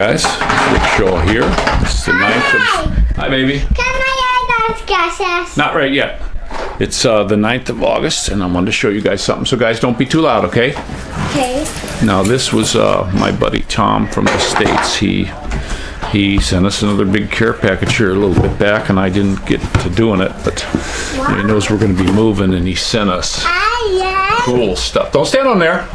Guys, Rick Shaw here. It's the 9th of... Hi, baby. Can I have gases? Not right yet. It's the 9th of August, and I wanted to show you guys something. So, guys, don't be too loud, okay? Okay. Now, this was my buddy Tom from the States. He sent us another big care package here a little bit back, and I didn't get to doing it, but he knows we're going to be moving, and he sent us cool stuff. Don't stand on there.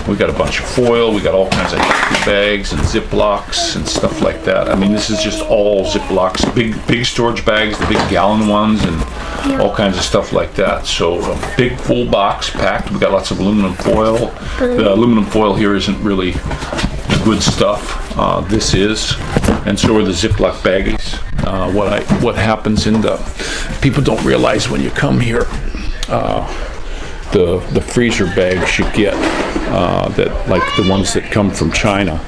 We got a bunch of foil, we got all kinds of hefty bags and Ziplocs and stuff like that. I mean, this is just all Ziplocs, big storage bags, the big gallon ones, and all kinds of stuff like that. So a big full box packed. We got lots of aluminum foil. The aluminum foil here isn't really the good stuff. This is, and so are the Ziploc baggies. What happens in the, people don't realize when you come here, the freezer bags you get, that like the ones that come from China,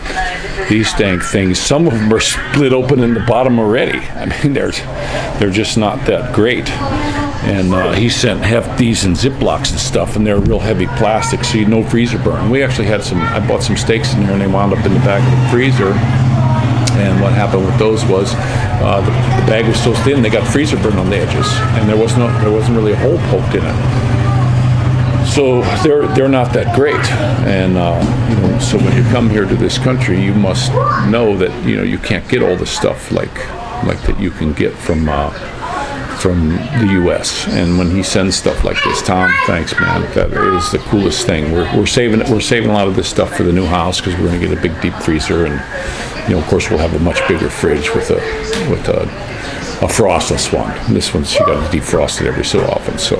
these dang things, some of them are split open in the bottom already. I mean, they're just not that great. And he sent these in Ziplocs and stuff, and they're real heavy plastic, so you no freezer burn. We actually had I bought some steaks in there, and they wound up in the back of the freezer. And what happened with those was the bag was so thin they got freezer burn on the edges, and there wasn't really a hole poked in it. So they're not that great, and so when you come here to this country, you must know that you can't get all the stuff like that you can get from the U.S. And when he sends stuff like this, Tom, thanks, man. That is the coolest thing. We're saving a lot of this stuff for the new house because we're going to get a big deep freezer, and of course we'll have a much bigger fridge with a frostless one. This one's you got to defrost it every so often, so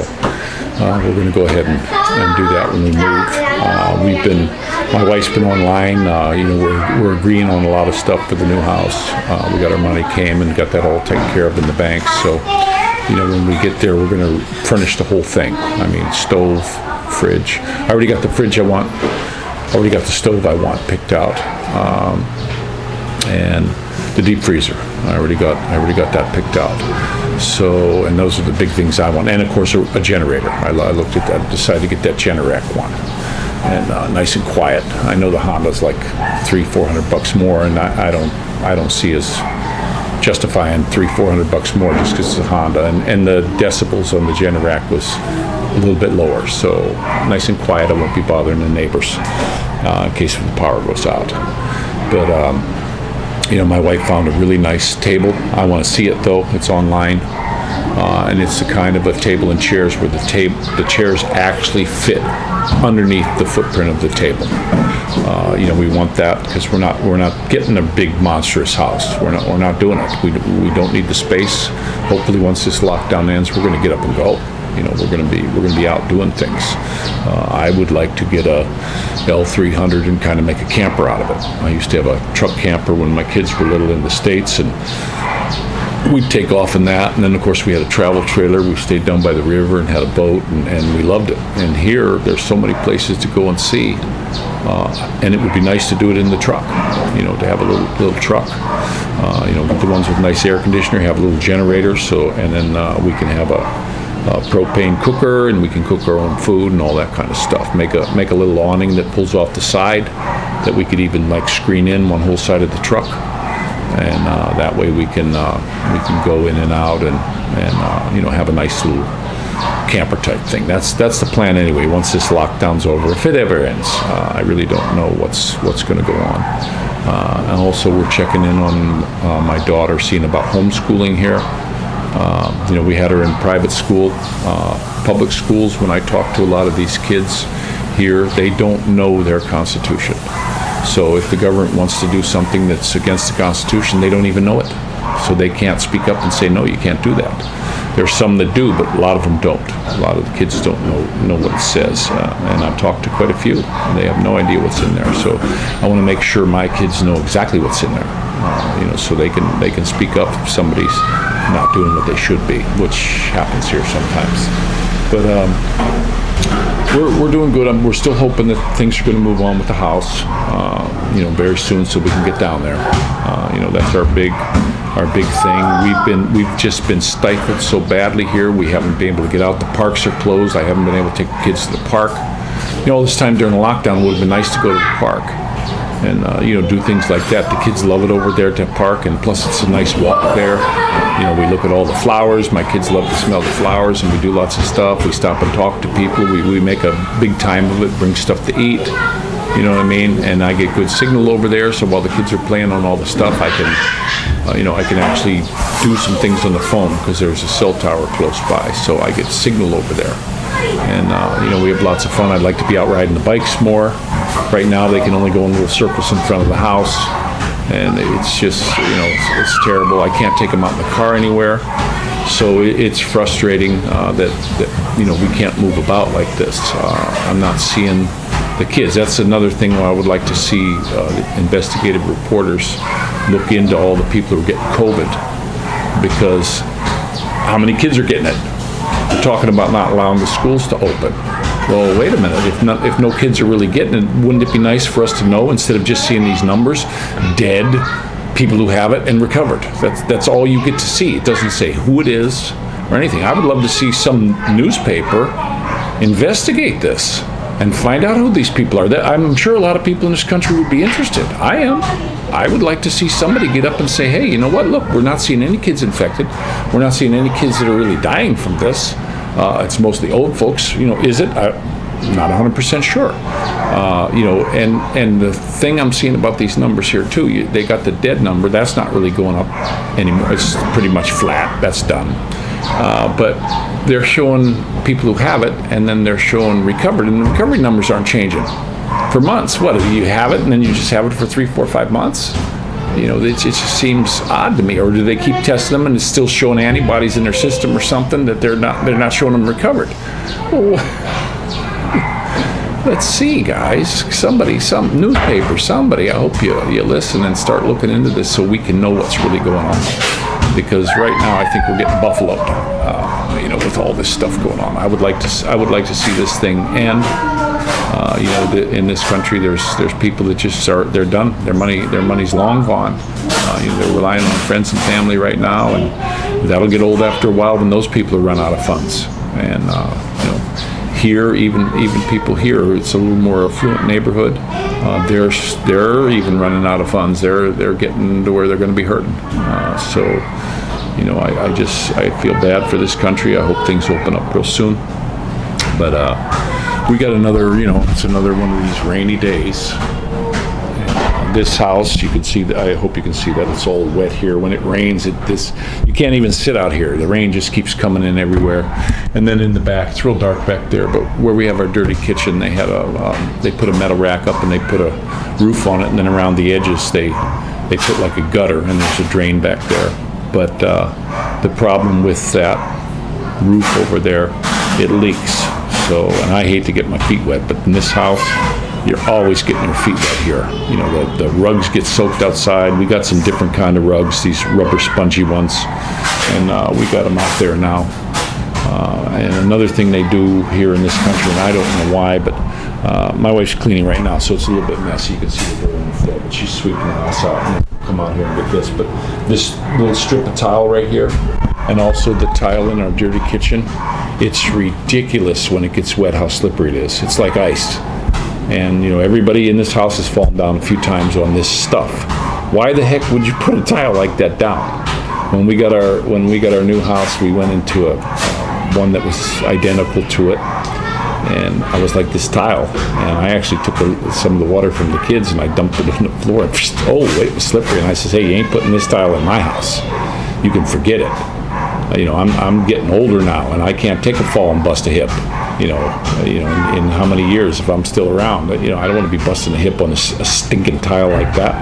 we're going to go ahead and do that when we move. My wife's been online. We're agreeing on a lot of stuff for the new house. We got our money came and got that all taken care of in the bank. So when we get there, we're going to furnish the whole thing. I mean, stove, fridge. I already got the fridge I want. Already got the stove I want picked out, and the deep freezer. I already got that picked out. So, and those are the big things I want. And of course, a generator. I looked at that, decided to get that Generac one, and nice and quiet. I know the Honda's like $300-400 more, and I don't see as justifying $300-400 more just because it's a Honda. And the decibels on the Generac was a little bit lower. So nice and quiet. I won't be bothering the neighbors in case the power goes out. But my wife found a really nice table. I want to see it though. It's online, and it's the kind of a table and chairs where the chairs actually fit underneath the footprint of the table. We want that because we're not getting a big monstrous house. We're not doing it. We don't need the space. Hopefully, once this lockdown ends, we're going to get up and go. We're going to be out doing things. I would like to get a L300 and kind of make a camper out of it. I used to have a truck camper when my kids were little in the States, and we'd take off in that. And then, of course, we had a travel trailer. We stayed down by the river and had a boat, and we loved it. And here, there's so many places to go and see, and it would be nice to do it in the truck. To have a little truck. The ones with nice air conditioner have a little generator, and then we can have a propane cooker, and we can cook our own food and all that kind of stuff. Make a little awning that pulls off the side that we could even screen in one whole side of the truck, and that way we can go in and out and have a nice little camper type thing. That's the plan anyway. Once this lockdown's over, if it ever ends, I really don't know what's going to go on. And also we're checking in on my daughter, seeing about homeschooling here. We had her in private school, public schools. When I talk to a lot of these kids here, they don't know their Constitution. So if the government wants to do something that's against the Constitution, they don't even know it. So they can't speak up and say, no, you can't do that. There's some that do, but a lot of them don't. A lot of the kids don't know what it says. And I've talked to quite a few, and they have no idea what's in there. So I want to make sure my kids know exactly what's in there, so they can speak up if somebody's not doing what they should be, which happens here sometimes. But we're doing good. We're still hoping that things are going to move on with the house, very soon, so we can get down there. That's our big thing. We've just been stifled so badly here. We haven't been able to get out. The parks are closed. I haven't been able to take the kids to the park. All this time during the lockdown, it would have been nice to go to the park. do things like that. The kids love it over there to park, and plus it's a nice walk there. We look at all the flowers. My kids love to smell the flowers, and we do lots of stuff. We stop and talk to people. We make a big time of it, bring stuff to eat. You know what I mean? And I get good signal over there, so while the kids are playing on all the stuff, I can actually do some things on the phone because there's a cell tower close by, so I get signal over there. And, we have lots of fun. I'd like to be out riding the bikes more. Right now, they can only go in little circles in front of the house, and it's just, it's terrible. I can't take them out in the car anywhere. So it's frustrating that we can't move about like this. I'm not seeing the kids. That's another thing where I would like to see investigative reporters look into all the people who are getting COVID, because how many kids are getting it? We're talking about not allowing the schools to open. Well, wait a minute. If no kids are really getting it, wouldn't it be nice for us to know, instead of just seeing these numbers, dead, people who have it and recovered? That's all you get to see. It doesn't say who it is or anything. I would love to see some newspaper investigate this and find out who these people are. I'm sure a lot of people in this country would be interested. I am. I would like to see somebody get up and say, hey, you know what? Look, we're not seeing any kids infected. We're not seeing any kids that are really dying from this. It's mostly old folks. Is it? I'm not 100% sure. And the thing I'm seeing about these numbers here too, they got the dead number. That's not really going up anymore. It's pretty much flat. That's done. But they're showing people who have it, and then they're showing recovered, and the recovery numbers aren't changing for months. What, you have it and then you just have it for 3, 4, 5 months? It just seems odd to me. Or do they keep testing them and it's still showing antibodies in their system or something, that they're not showing them recovered? Well, let's see, guys. Somebody, some newspaper, somebody, I hope you listen and start looking into this so we can know what's really going on. Because right now I think we're getting buffaloed, with all this stuff going on. I would like to see this thing end. In this country, there's people that just they're done. Their money's long gone. They're relying on friends and family right now, and that'll get old after a while when those people run out of funds. And here, even people here, it's a little more affluent neighborhood. They're even running out of funds. They're getting to where they're going to be hurting. I feel bad for this country. I hope things open up real soon. But we got another, it's another one of these rainy days. And this house, you can see that. I hope you can see that it's all wet here. When it rains, you can't even sit out here. The rain just keeps coming in everywhere. And then in the back, it's real dark back there. But where we have our dirty kitchen, they had they put a metal rack up and they put a roof on it, and then around the edges they put like a gutter, and there's a drain back there. But the problem with that roof over there, it leaks. So, and I hate to get my feet wet, but in this house, you're always getting your feet wet here. The rugs get soaked outside. We got some different kind of rugs, these rubber spongy ones, and we got them out there now. And another thing they do here in this country, and I don't know why, but my wife's cleaning right now, so it's a little bit messy. You can see the dirt on the floor, but she's sweeping the house out. And come out here and get this. But this little strip of tile right here, and also the tile in our dirty kitchen, it's ridiculous when it gets wet how slippery it is. It's like ice. And everybody in this house has fallen down a few times on this stuff. Why the heck would you put a tile like that down? When we got our new house, we went into one that was identical to it, and I was like, this tile, and I actually took some of the water from the kids and I dumped it on the floor, and it was slippery. And I says, hey, you ain't putting this tile in my house. You can forget it. I'm getting older now, and I can't take a fall and bust a hip. In how many years if I'm still around? I don't want to be busting a hip on a stinking tile like that.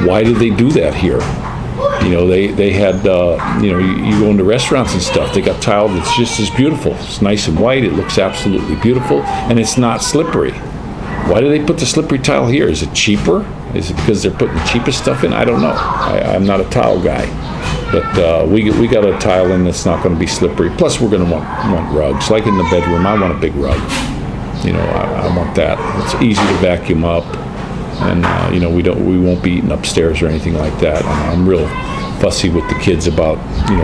Why did they do that here? They had, you go into restaurants and stuff, they got tile that's just as beautiful. It's nice and white, it looks absolutely beautiful, and it's not slippery. Why do they put the slippery tile here? Is it cheaper? Is it because they're putting the cheapest stuff in? I don't know. I'm not a tile guy. But we got a tile in that's not going to be slippery. Plus, we're going to want rugs. Like in the bedroom, I want a big rug. I want that. It's easy to vacuum up. And we won't be eating upstairs or anything like that. I'm real fussy with the kids about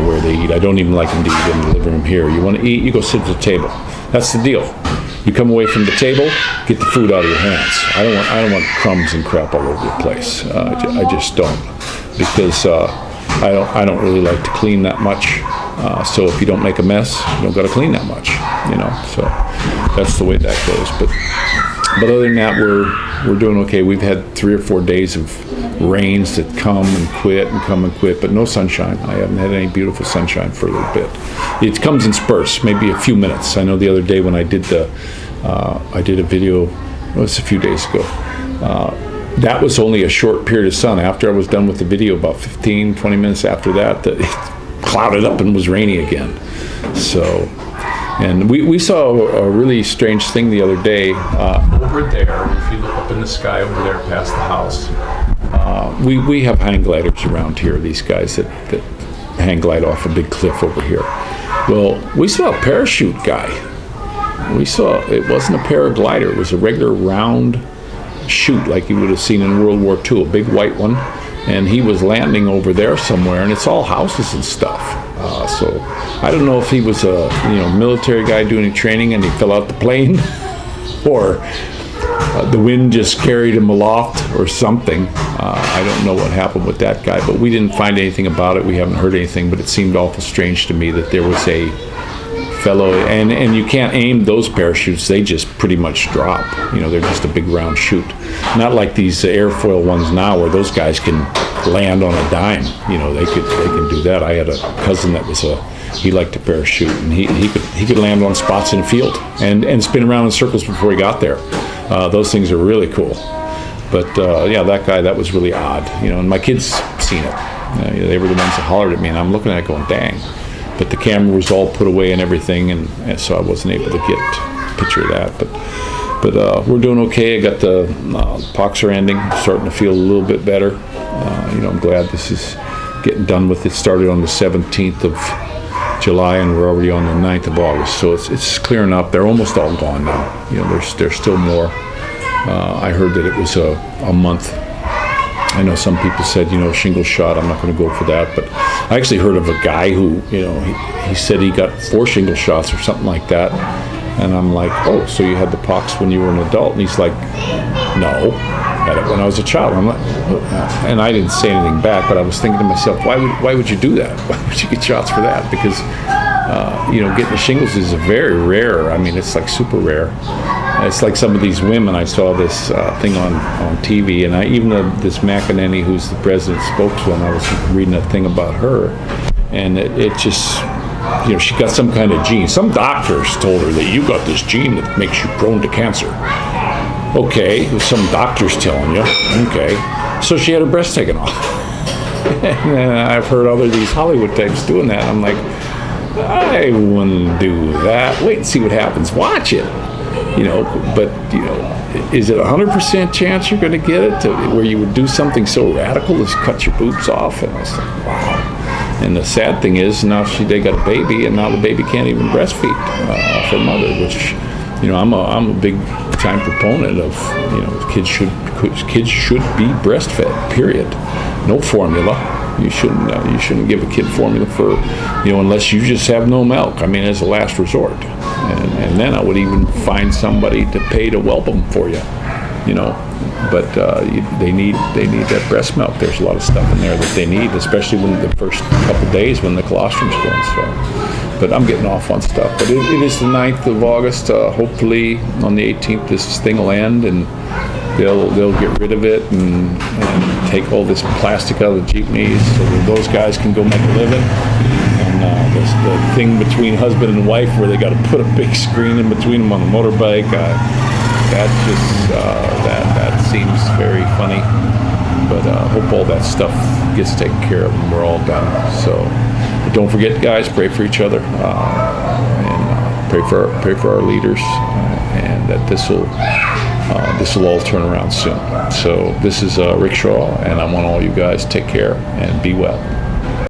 where they eat. I don't even like them to eat in the living room here. You want to eat, you go sit at the table. That's the deal. You come away from the table, get the food out of your hands. I don't want crumbs and crap all over the place. I just don't, because I don't really like to clean that much. So if you don't make a mess, you don't got to clean that much, So that's the way that goes. But other than that, we're doing okay. We've had 3 or 4 days of rains that come and quit and come and quit, but no sunshine. I haven't had any beautiful sunshine for a little bit. It comes in spurts, maybe a few minutes. I know the other day when I did a video, it was a few days ago. That was only a short period of sun. After I was done with the video, about 15, 20 minutes after that, it clouded up and was rainy again. So, and we saw a really strange thing the other day. Over there, if you look up in the sky over there past the house, we have hang gliders around here, these guys that hang glide off a big cliff over here. Well, we saw a parachute guy. It wasn't a paraglider, it was a regular round chute like you would have seen in World War II, a big white one, and he was landing over there somewhere, and it's all houses and stuff. So I don't know if he was a military guy doing training and he fell out the plane, or the wind just carried him aloft or something. I don't know what happened with that guy, but we didn't find anything about it. We haven't heard anything, but it seemed awful strange to me that there was a fellow, and you can't aim those parachutes. They just pretty much drop. They're just a big round chute. Not like these airfoil ones now where those guys can land on a dime. They can do that. I had a cousin that he liked to parachute, and he could land on spots in a field and spin around in circles before he got there. Those things are really cool. But yeah, that guy, that was really odd. And my kids seen it. They were the ones that hollered at me, and I'm looking at it going, dang. But the camera was all put away and everything, and so I wasn't able to get a picture of that. But we're doing okay. I got the pox are ending. Starting to feel a little bit better. I'm glad this is getting done with. It started on the 17th of July, and we're already on the 9th of August. So it's clearing up. They're almost all gone now. There's still more. I heard that it was a month. I know some people said, shingle shot, I'm not going to go for that. But I actually heard of a guy who, he said he got 4 shingle shots or something like that. And I'm like, oh, so you had the pox when you were an adult? And he's like, no, I had it when I was a child. I'm like, and I didn't say anything back, but I was thinking to myself, why would you do that? Why would you get shots for that? Because, getting the shingles is very rare. I mean, it's like super rare. It's like some of these women. I saw this thing on TV, and even this McEnany, who's the president's spokeswoman, I was reading a thing about her, and it just, she got some kind of gene. Some doctors told her that you got this gene that makes you prone to cancer. Okay, some doctors telling you. Okay, so she had her breast taken off. And I've heard these Hollywood types doing that. I'm like, I wouldn't do that. Wait and see what happens. Watch it. But is it 100% chance you're going to get it where you would do something so radical as cut your boobs off? And I was like, wow. And the sad thing is now they got a baby, and now the baby can't even breastfeed off her mother, which, I'm a big time proponent of, kids should be breastfed, period. No formula. You shouldn't give a kid formula for, unless you just have no milk. I mean, as a last resort. And then I would even find somebody to pay to whelp them for you, But they need that breast milk. There's a lot of stuff in there that they need, especially when the first couple days when the colostrum's going. So, but I'm getting off on stuff. But it is the 9th of August. Hopefully on the 18th this thing will end, and they'll get rid of it and take all this plastic out of the jeepneys so that those guys can go make a living. And the thing between husband and wife where they got to put a big screen in between them on the motorbike, that seems very funny. But hope all that stuff gets taken care of and we're all done. So but don't forget, guys, pray for each other and pray for our leaders, and that this will all turn around soon. So this is Rick Shaw, and I want all you guys to take care and be well.